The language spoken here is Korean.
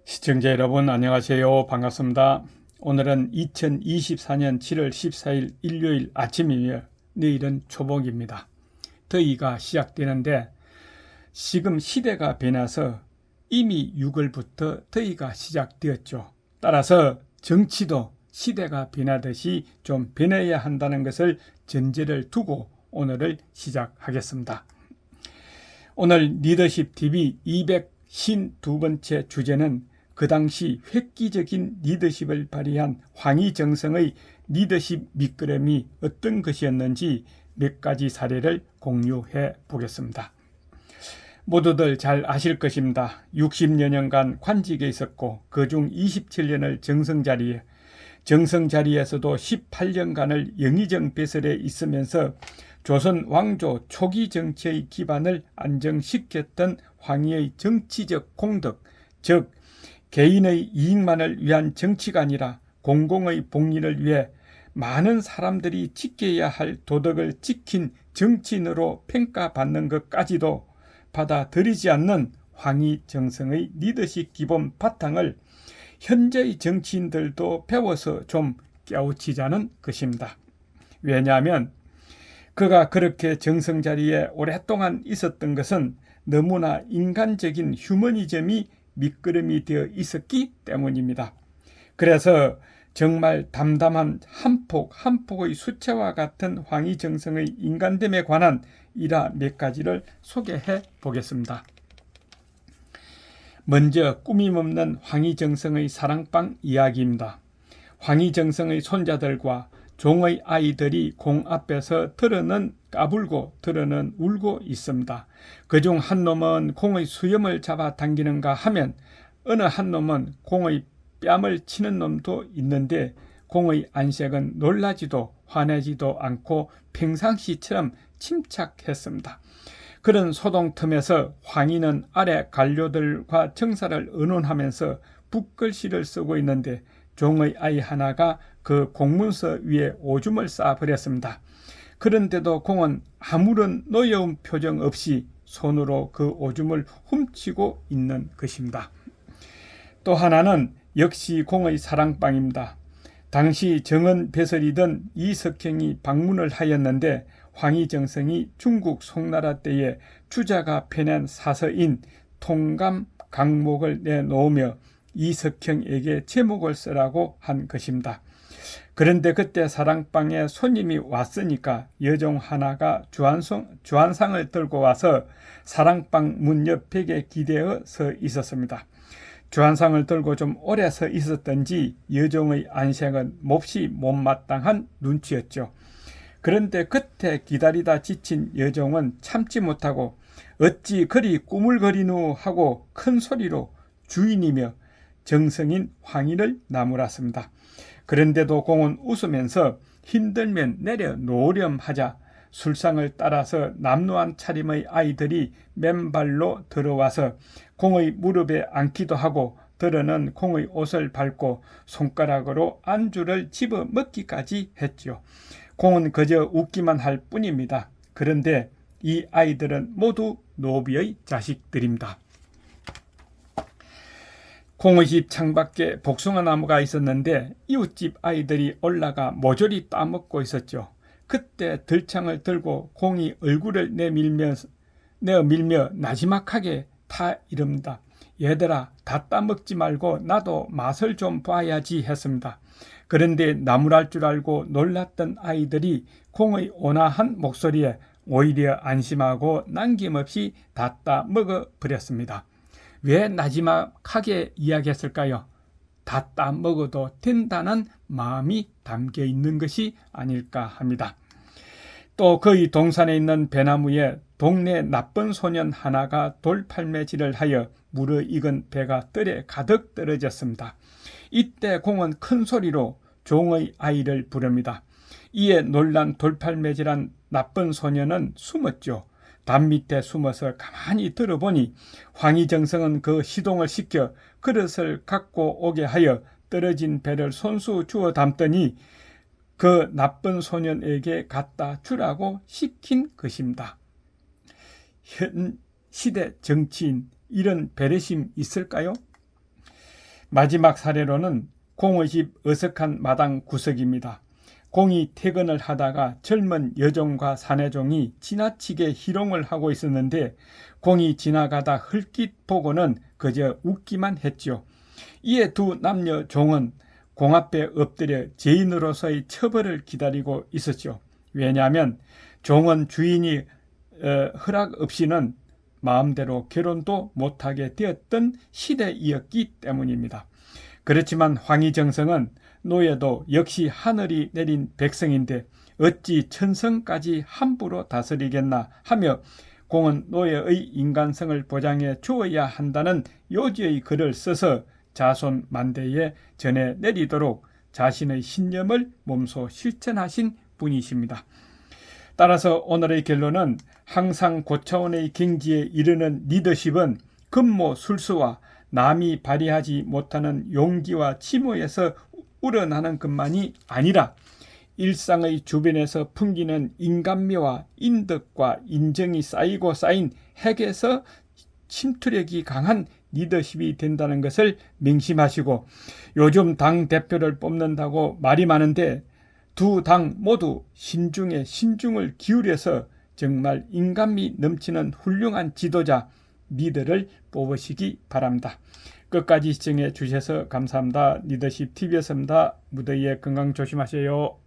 시청자 여러분 안녕하세요. 반갑습니다. 오늘은 2024년 7월 14일 일요일 아침이며 내일은 초복입니다. 더위가 시작되는데 지금 시대가 변해서 이미 6월부터 더위가 시작되었죠. 따라서 정치도 시대가 변하듯이 좀 변해야 한다는 것을 전제를 두고 오늘을 시작하겠습니다. 오늘 리더십 TV 252번째 주제는 그 당시 획기적인 리더십을 발휘한 황희정성의 리더십 밑거름이 어떤 것이었는지 몇 가지 사례를 공유해 보겠습니다. 모두들 잘 아실 것입니다. 60여 년간 관직에 있었고 그중 27년을 정성자리에서도 18년간을 영의정 배설에 있으면서 조선 왕조 초기 정치의 기반을 안정시켰던 황희의 정치적 공덕, 즉 개인의 이익만을 위한 정치가 아니라 공공의 복리를 위해 많은 사람들이 지켜야 할 도덕을 지킨 정치인으로 평가받는 것까지도 받아들이지 않는 황희정성의 리더십 기본 바탕을 현재의 정치인들도 배워서 좀 깨우치자는 것입니다. 왜냐하면 그가 그렇게 정성 자리에 오랫동안 있었던 것은 너무나 인간적인 휴머니즘이 밑거름이 되어 있었기 때문입니다. 그래서 정말 담담한 한 폭 한 폭의 수채화 같은 황희정성의 인간됨에 관한 일화 몇 가지를 소개해 보겠습니다. 먼저 꾸밈없는 황희정성의 사랑방 이야기입니다. 황희정성의 손자들과 종의 아이들이 공 앞에서 들어는 까불고 들어는 울고 있습니다. 그중 한 놈은 공의 수염을 잡아 당기는가 하면 어느 한 놈은 공의 뺨을 치는 놈도 있는데 공의 안색은 놀라지도 화내지도 않고 평상시처럼 침착했습니다. 그런 소동 틈에서 황희는 아래 관료들과 정사를 의논하면서 붓글씨를 쓰고 있는데 종의 아이 하나가 그 공문서 위에 오줌을 싸버렸습니다. 그런데도 공은 아무런 노여운 표정 없이 손으로 그 오줌을 훔치고 있는 것입니다. 또 하나는 역시 공의 사랑방입니다. 당시 정원 배설이던 이석형이 방문을 하였는데 황희정성이 중국 송나라 때에 주자가 펴낸 사서인 통감 강목을 내놓으며 이석형에게 제목을 쓰라고 한 것입니다. 그런데 그때 사랑방에 손님이 왔으니까 여종 하나가 주안상을 들고 와서 사랑방 문 옆 벽에 기대어 서 있었습니다. 주안상을 들고 좀 오래 서 있었던지 여종의 안색은 몹시 못마땅한 눈치였죠. 그런데 그때 기다리다 지친 여종은 참지 못하고 어찌 그리 꾸물거리누 하고 큰 소리로 주인이며 정성인 황희를 나무랐습니다. 그런데도 공은 웃으면서 힘들면 내려놓으렴 하자 술상을 따라서 남루한 차림의 아이들이 맨발로 들어와서 공의 무릎에 앉기도 하고 들어는 공의 옷을 밟고 손가락으로 안주를 집어먹기까지 했죠. 공은 그저 웃기만 할 뿐입니다. 그런데 이 아이들은 모두 노비의 자식들입니다. 공의 집 창밖에 복숭아 나무가 있었는데 이웃집 아이들이 올라가 모조리 따먹고 있었죠. 그때 들창을 들고 공이 얼굴을 내밀며 나지막하게 타 이릅니다. 얘들아, 다 따먹지 말고 나도 맛을 좀 봐야지 했습니다. 그런데 나무랄 줄 알고 놀랐던 아이들이 공의 온화한 목소리에 오히려 안심하고 남김없이 다 따먹어 버렸습니다. 왜 나지막하게 이야기했을까요? 다 따먹어도 된다는 마음이 담겨 있는 것이 아닐까 합니다. 또 거의 동산에 있는 배나무에 동네 나쁜 소년 하나가 돌팔매질을 하여 무르익은 배가 뜰에 가득 떨어졌습니다. 이때 공은 큰 소리로 종의 아이를 부릅니다. 이에 놀란 돌팔매질한 나쁜 소년은 숨었죠. 담 밑에 숨어서 가만히 들어보니 황희정성은 그 시동을 시켜 그릇을 갖고 오게 하여 떨어진 배를 손수 주워 담더니 그 나쁜 소년에게 갖다 주라고 시킨 것입니다. 현 시대 정치인 이런 배려심 있을까요? 마지막 사례로는 공의 집 어석한 마당 구석입니다. 공이 퇴근을 하다가 젊은 여종과 사내종이 지나치게 희롱을 하고 있었는데 공이 지나가다 흘낏 보고는 그저 웃기만 했죠. 이에 두 남녀 종은 공 앞에 엎드려 죄인으로서의 처벌을 기다리고 있었죠. 왜냐하면 종은 주인이 허락 없이는 마음대로 결혼도 못하게 되었던 시대이었기 때문입니다. 그렇지만 황희정성은 노예도 역시 하늘이 내린 백성인데 어찌 천성까지 함부로 다스리겠나 하며 공은 노예의 인간성을 보장해 주어야 한다는 요지의 글을 써서 자손 만대에 전해 내리도록 자신의 신념을 몸소 실천하신 분이십니다. 따라서 오늘의 결론은 항상 고차원의 경지에 이르는 리더십은 급모술수와 남이 발휘하지 못하는 용기와 치모에서 우러나는 것만이 아니라 일상의 주변에서 풍기는 인간미와 인덕과 인정이 쌓이고 쌓인 핵에서 침투력이 강한 리더십이 된다는 것을 명심하시고, 요즘 당 대표를 뽑는다고 말이 많은데 두 당 모두 신중에 신중을 기울여서 정말 인간미 넘치는 훌륭한 지도자 리더를 뽑으시기 바랍니다. 끝까지 시청해 주셔서 감사합니다. 리더십 TV였습니다. 무더위에 건강 조심하세요.